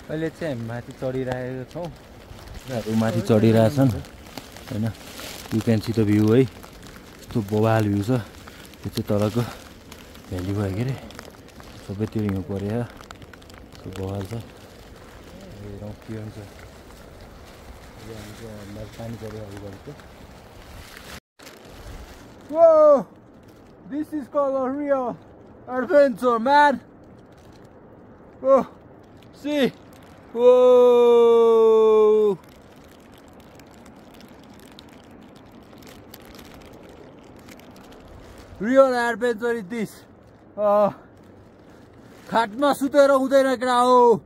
अहिले चाहिँ हामी माथि चढिरहेको छौँ। उनीहरू माथि चढिरहेछन् होइन। You can see the view है, यस्तो बवाल भ्यू छ। यो चाहिँ तलको भ्याली भयो के अरे, सबै त्यो हिउँ परेर त्यो बवाल छ। हेरौँ के हुन्छ। पानी पऱ्यो अगाडिको। Whoa! This is called a real adventure, man! Oh, see! Whoa! Real adventure is this. खाटमा सुतेर हुँदैन केटा हो।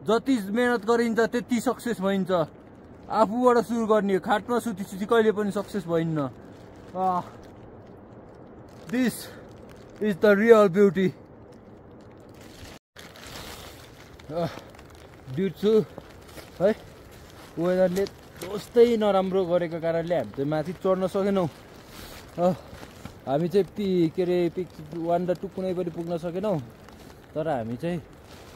जति मेहनत गरिन्छ त्यति सक्सेस भइन्छ। आफूबाट सुरु गर्ने हो। खाटमा सुती कहिले पनि सक्सेस भइन्न। This is the real beauty. ड्युट्छु है। वेदरले जस्तै नराम्रो गरेको कारणले हामी चाहिँ माथि चढ्न सकेनौँ। हामी चाहिँ के अरे पिक 1 र 2 कुनै पनि पुग्न सकेनौँ। तर हामी चाहिँ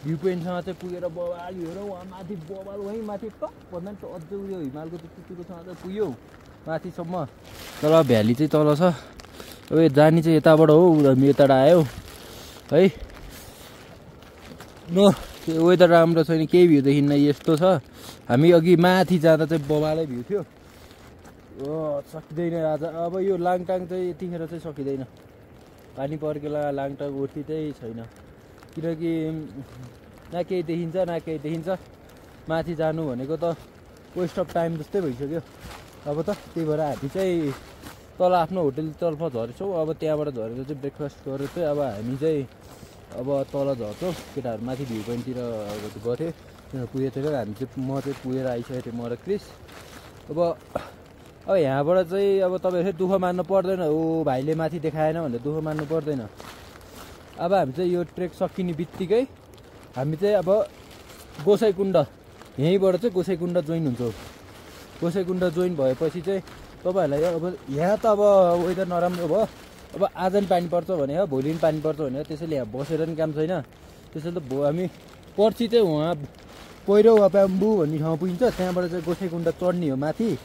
भ्यू पोइन्टसँग चाहिँ पुगेर बवाल भ्यू र वहाँ माथि बवाल वहीँ माथि टप भन्दा पनि अझै उयो हिमालको त्यतिकोसँग चाहिँ पुग्यो माथिसम्म। तर भ्याली चाहिँ तल छ। अब जाने चाहिँ यताबाट हो, हामी यताबाट आयो है। नो त्यो वेदर राम्रो छैन, केही भ्यू देखिन्न। यस्तो छ। हामी अघि माथि जाँदा चाहिँ बवालै भ्यू थियो। सकिँदैन आज। अब यो लाङटाङ चाहिँ यतिखेर चाहिँ सकिँदैन। पानी पर्केला लाङटाङ उठी चाहिँ छैन, किनकि न केही देखिन्छ न केही देखिन्छ। माथि जानु भनेको त वेस्ट अफ टाइम जस्तै भइसक्यो अब त। त्यही भएर हामी चाहिँ तल आफ्नो होटेलतर्फ झरेछौँ। अब त्यहाँबाट झरेर चाहिँ ब्रेकफास्ट गरेर चाहिँ अब हामी चाहिँ अब तल झर्छौँ। केटाहरू माथि भ्यू पोइन्टतिर गर्थ्यो, पुगेको थियो। हामी चाहिँ म चाहिँ पुगेर आइसकेको थिएँ, म र क्रिस। अब यहाँबाट चाहिँ अब तपाईँहरू दुःख मान्नु पर्दैन। ओ भाइले माथि देखाएन भनेर दुःख मान्नु पर्दैन। अब हामी चाहिँ यो ट्रेक सकिने बित्तिकै हामी चाहिँ अब गोसाइकुण्ड, यहीँबाट चाहिँ गोसाइकुण्ड जोइन हुन्छौँ। गोसाइकुण्ड जोइन भएपछि चाहिँ तपाईँहरूलाई अब यहाँ त अब वेदर नराम्रो भयो। अब आज पनि पानी पर्छ भने हो, भोलि पनि पानी पर्छ भने, त्यसैले यहाँ बसेर पनि काम छैन। त्यसैले त हामी पर्सि चाहिँ उहाँ पहिरो वा ब्याम्बु भन्ने ठाउँ पुगिन्छ। त्यहाँबाट चाहिँ गोसाइकुण्ड चढ्ने हो माथि।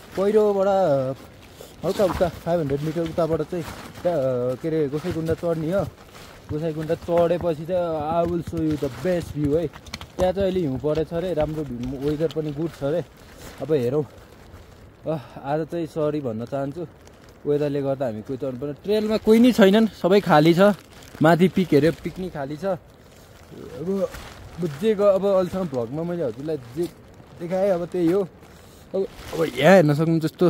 पहिरोबाट हल्का उता 500 मिटर उताबाट चाहिँ के अरे गोसाइकुण्ड चढ्ने हो। गोसाइकुण्ड चढेपछि चाहिँ I will so you the best view है। त्यहाँ चाहिँ अहिले हिउँ परेछ अरे, राम्रो वेदर पनि गुड छ अरे। अब हेरौँ। आज चाहिँ सरी भन्न चाहन्छु, वेदरले गर्दा हामी कोही चढ्नु पर्ने। ट्रेलमा कोही नै छैनन्, सबै खाली छ। माथि पिक हेऱ्यो, पिकनिक खाली छ। अब जे अब अहिलेसम्म भ्लगमा मैले हजुरलाई जे देखाएँ अब त्यही हो। अब यहाँ हेर्न सक्नु जस्तो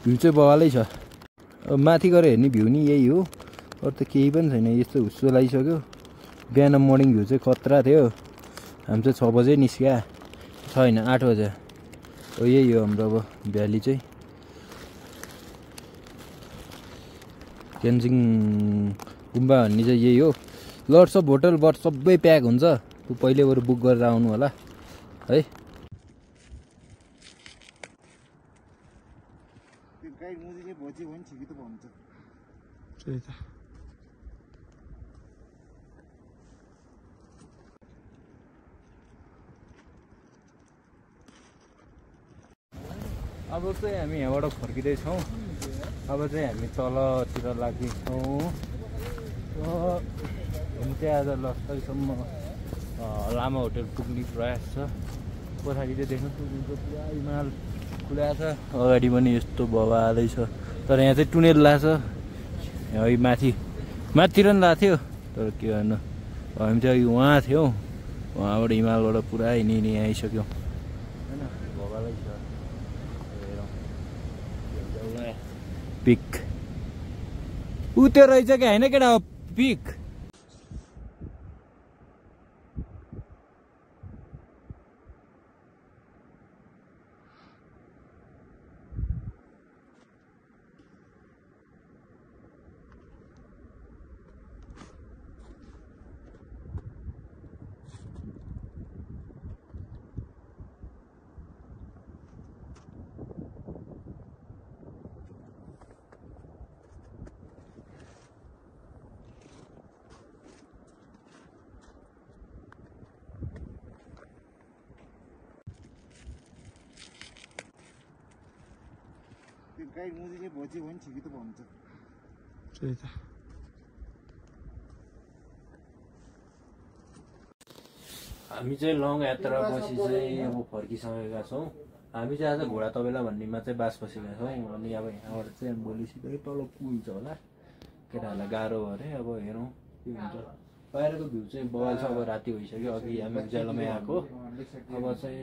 भ्यू चाहिँ बवालै छ। अब माथि गएर हेर्ने भ्यू नि यही हो, अरू त केही पनि छैन। यस्तो हुस्सो लागिसक्यो। बिहान मर्निङ भ्यू चाहिँ खतरा थियो। हामी चाहिँ 6 बजे निस्क्या, छैन 8 बजे। हो यही हो हाम्रो अब भ्याली चाहिँ। तेन्जिङ गुम्बा भन्ने चाहिँ यही हो। लट्स अफ होटल बट सबै प्याक हुन्छ। पहिले बरु बुक गरेर आउनु होला है। अब चाहिँ हामी यहाँबाट फर्किँदैछौँ। अब चाहिँ हामी तलतिर लाग्दैछौँ। हामी चाहिँ आज लस्करसम्म लामा होटल पुग्ने प्रयास छ। पछाडि चाहिँ देख्नु पुग्नुहुन्छ पुरा हिमाल खुला छ। अगाडि पनि यस्तो बवालै छ। तर यहाँ चाहिँ टुनेल लाग्छ। यहाँ माथितिर पनि लाग्थ्यो, तर के गर्नु। हामी चाहिँ वहाँ थियौँ, वहाँबाट हिमालबाट पुरा हिँडी आइसक्यौँ होइन। बवालै छ। पिक ऊ त्यो रहेछ कि होइन केटा हो पिक। गाई मुजीले भोजी भने ठिकै त भन्छ त्यही त हामी चाहिँ लङ यात्रापछि चाहिँ अब फर्किसकेका छौँ हामी चाहिँ आज घोडा तबेला भन्नेमा चाहिँ बास बसेका छौँ अनि अब यहाँबाट चाहिँ भोलि सिधै तल पुगिन्छ होला केटाहरूलाई गाह्रो अरे अब हेरौँ के हुन्छ बाहिरको भ्यू चाहिँ बवाल छ अब राति भइसक्यो अघि हामी उज्यालोमै आएको अब चाहिँ